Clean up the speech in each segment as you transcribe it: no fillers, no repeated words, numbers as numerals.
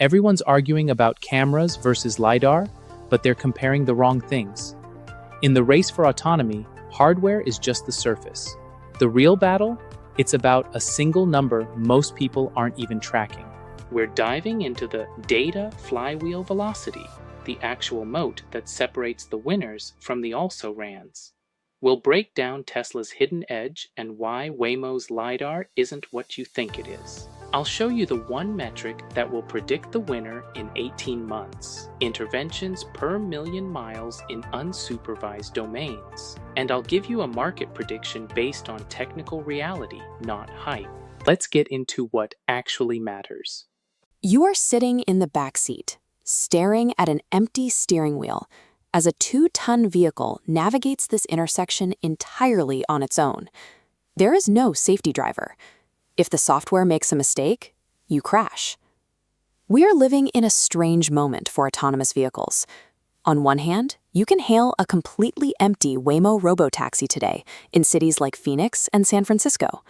Everyone's arguing about cameras versus LiDAR, but they're comparing the wrong things. In the race for autonomy, hardware is just the surface. The real battle? It's about a single number most people aren't even tracking. We're diving into the data flywheel velocity, the actual moat that separates the winners from the also-rans. We'll break down Tesla's hidden edge and why Waymo's LiDAR isn't what you think it is. I'll show you the one metric that will predict the winner in 18 months, interventions per million miles in unsupervised domains. And I'll give you a market prediction based on technical reality, not hype. Let's get into what actually matters. You are sitting in the back seat, staring at an empty steering wheel as a 2-ton vehicle navigates this intersection entirely on its own. There is no safety driver. If the software makes a mistake, you crash. We are living in a strange moment for autonomous vehicles. On one hand, you can hail a completely empty Waymo robotaxi today in cities like Phoenix and San Francisco.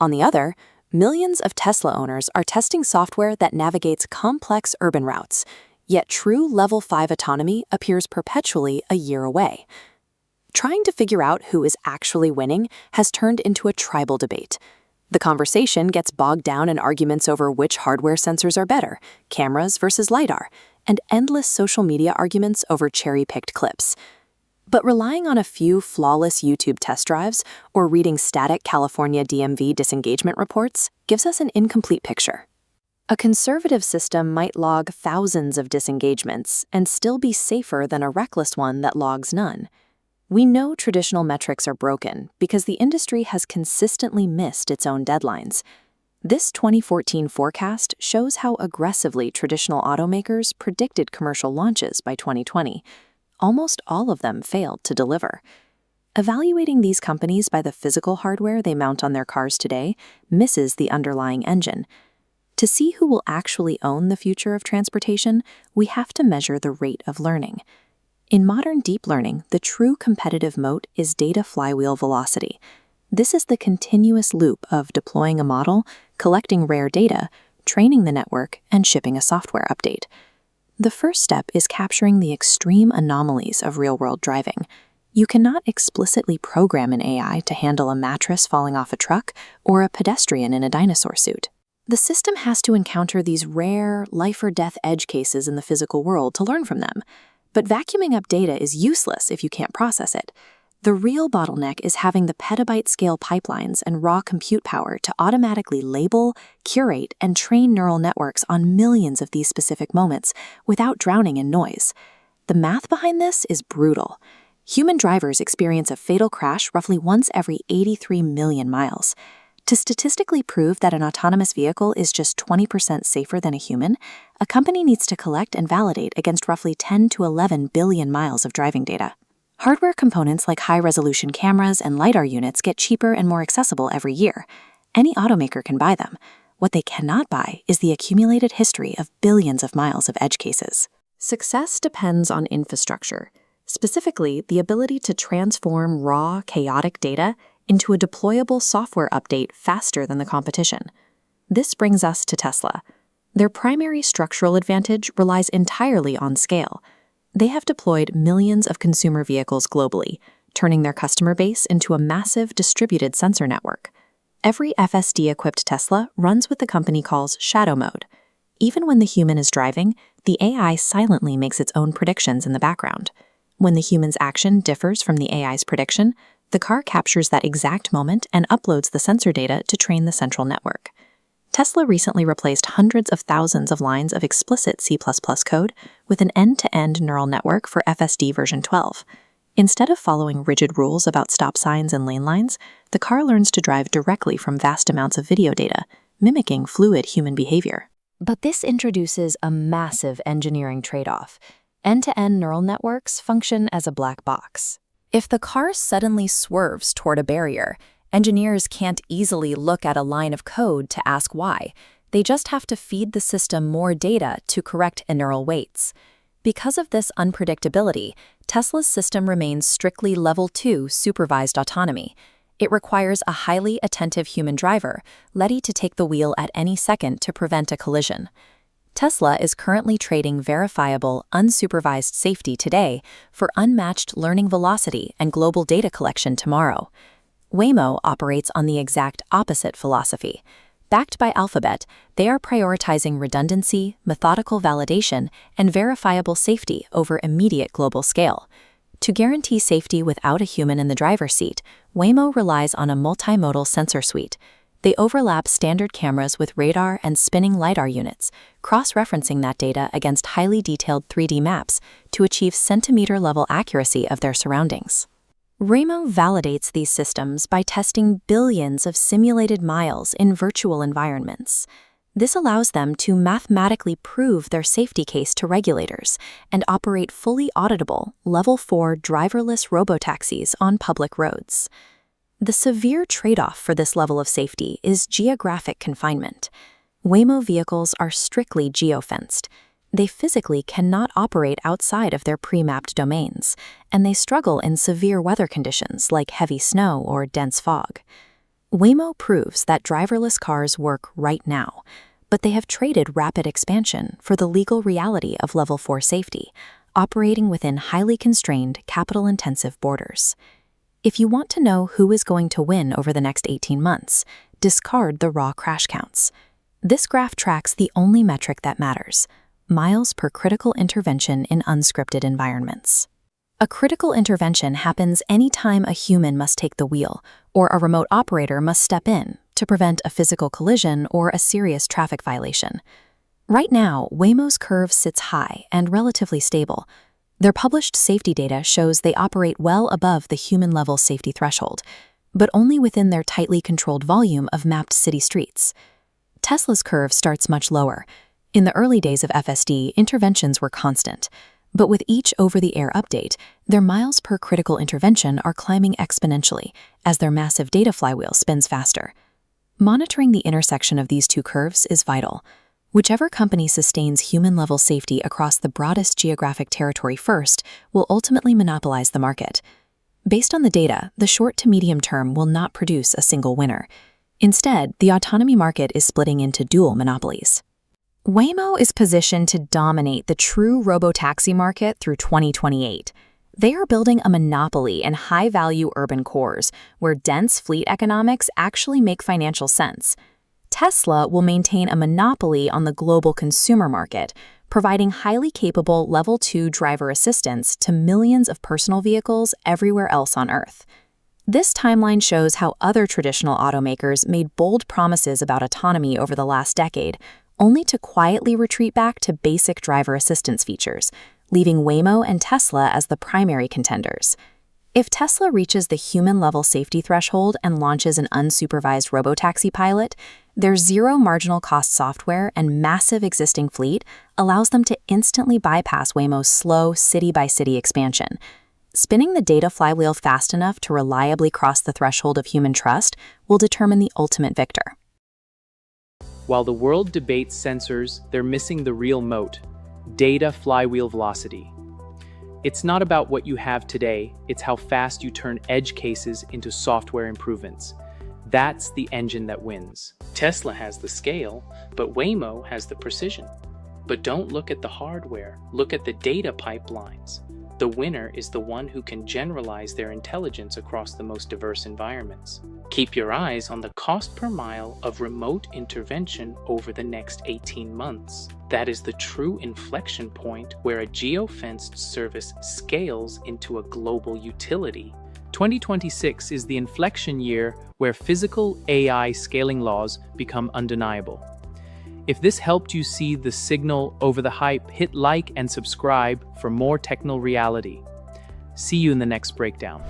On the other, millions of Tesla owners are testing software that navigates complex urban routes, yet true Level 5 autonomy appears perpetually a year away. Trying to figure out who is actually winning has turned into a tribal debate. The conversation gets bogged down in arguments over which hardware sensors are better, cameras versus LiDAR, and endless social media arguments over cherry-picked clips. But relying on a few flawless YouTube test drives or reading static California DMV disengagement reports gives us an incomplete picture. A conservative system might log thousands of disengagements and still be safer than a reckless one that logs none. We know traditional metrics are broken because the industry has consistently missed its own deadlines. This 2014 forecast shows how aggressively traditional automakers predicted commercial launches by 2020. Almost all of them failed to deliver. Evaluating these companies by the physical hardware they mount on their cars today misses the underlying engine. To see who will actually own the future of transportation, we have to measure the rate of learning. In modern deep learning, the true competitive moat is data flywheel velocity. This is the continuous loop of deploying a model, collecting rare data, training the network, and shipping a software update. The first step is capturing the extreme anomalies of real-world driving. You cannot explicitly program an AI to handle a mattress falling off a truck or a pedestrian in a dinosaur suit. The system has to encounter these rare, life-or-death edge cases in the physical world to learn from them. But vacuuming up data is useless if you can't process it. The real bottleneck is having the petabyte-scale pipelines and raw compute power to automatically label, curate, and train neural networks on millions of these specific moments without drowning in noise. The math behind this is brutal. Human drivers experience a fatal crash roughly once every 83 million miles. To statistically prove that an autonomous vehicle is just 20% safer than a human, a company needs to collect and validate against roughly 10 to 11 billion miles of driving data. Hardware components like high-resolution cameras and LiDAR units get cheaper and more accessible every year. Any automaker can buy them. What they cannot buy is the accumulated history of billions of miles of edge cases. Success depends on infrastructure, specifically the ability to transform raw, chaotic data into a deployable software update faster than the competition. This brings us to Tesla. Their primary structural advantage relies entirely on scale. They have deployed millions of consumer vehicles globally, turning their customer base into a massive distributed sensor network. Every FSD-equipped Tesla runs what the company calls shadow mode. Even when the human is driving, the AI silently makes its own predictions in the background. When the human's action differs from the AI's prediction, the car captures that exact moment and uploads the sensor data to train the central network. Tesla recently replaced hundreds of thousands of lines of explicit C++ code with an end-to-end neural network for FSD version 12. Instead of following rigid rules about stop signs and lane lines, the car learns to drive directly from vast amounts of video data, mimicking fluid human behavior. But this introduces a massive engineering trade-off. End-to-end neural networks function as a black box. If the car suddenly swerves toward a barrier, engineers can't easily look at a line of code to ask why. They just have to feed the system more data to correct neural weights. Because of this unpredictability, Tesla's system remains strictly Level 2 supervised autonomy. It requires a highly attentive human driver, ready to take the wheel at any second to prevent a collision. Tesla is currently trading verifiable, unsupervised safety today for unmatched learning velocity and global data collection tomorrow. Waymo operates on the exact opposite philosophy. Backed by Alphabet, they are prioritizing redundancy, methodical validation, and verifiable safety over immediate global scale. To guarantee safety without a human in the driver's seat, Waymo relies on a multimodal sensor suite. They overlap standard cameras with radar and spinning LiDAR units, cross-referencing that data against highly detailed 3D maps to achieve centimeter-level accuracy of their surroundings. Waymo validates these systems by testing billions of simulated miles in virtual environments. This allows them to mathematically prove their safety case to regulators and operate fully auditable, Level 4 driverless robotaxis on public roads. The severe trade-off for this level of safety is geographic confinement. Waymo vehicles are strictly geofenced. They physically cannot operate outside of their pre-mapped domains, and they struggle in severe weather conditions like heavy snow or dense fog. Waymo proves that driverless cars work right now, but they have traded rapid expansion for the legal reality of Level 4 safety, operating within highly constrained, capital-intensive borders. If you want to know who is going to win over the next 18 months, discard the raw crash counts. This graph tracks the only metric that matters: miles per critical intervention in unscripted environments. A critical intervention happens anytime a human must take the wheel, or a remote operator must step in to prevent a physical collision or a serious traffic violation. Right now, Waymo's curve sits high and relatively stable. Their published safety data shows they operate well above the human-level safety threshold, but only within their tightly controlled volume of mapped city streets. Tesla's curve starts much lower. In the early days of FSD, interventions were constant, but with each over-the-air update, their miles per critical intervention are climbing exponentially as their massive data flywheel spins faster. Monitoring the intersection of these two curves is vital. Whichever company sustains human-level safety across the broadest geographic territory first will ultimately monopolize the market. Based on the data, the short to medium term will not produce a single winner. Instead, the autonomy market is splitting into dual monopolies. Waymo is positioned to dominate the true robotaxi market through 2028. They are building a monopoly in high-value urban cores, where dense fleet economics actually make financial sense. Tesla will maintain a monopoly on the global consumer market, providing highly capable Level 2 driver assistance to millions of personal vehicles everywhere else on Earth. This timeline shows how other traditional automakers made bold promises about autonomy over the last decade, only to quietly retreat back to basic driver assistance features, leaving Waymo and Tesla as the primary contenders. If Tesla reaches the human-level safety threshold and launches an unsupervised robotaxi pilot, their zero marginal cost software and massive existing fleet allows them to instantly bypass Waymo's slow city-by-city expansion. Spinning the data flywheel fast enough to reliably cross the threshold of human trust will determine the ultimate victor. While the world debates sensors, they're missing the real moat: data flywheel velocity. It's not about what you have today, it's how fast you turn edge cases into software improvements. That's the engine that wins. Tesla has the scale, but Waymo has the precision. But don't look at the hardware, look at the data pipelines. The winner is the one who can generalize their intelligence across the most diverse environments. Keep your eyes on the cost per mile of remote intervention over the next 18 months. That is the true inflection point where a geofenced service scales into a global utility. 2026 is the inflection year where physical AI scaling laws become undeniable. If this helped you see the signal over the hype, hit like and subscribe for more techno reality. See you in the next breakdown.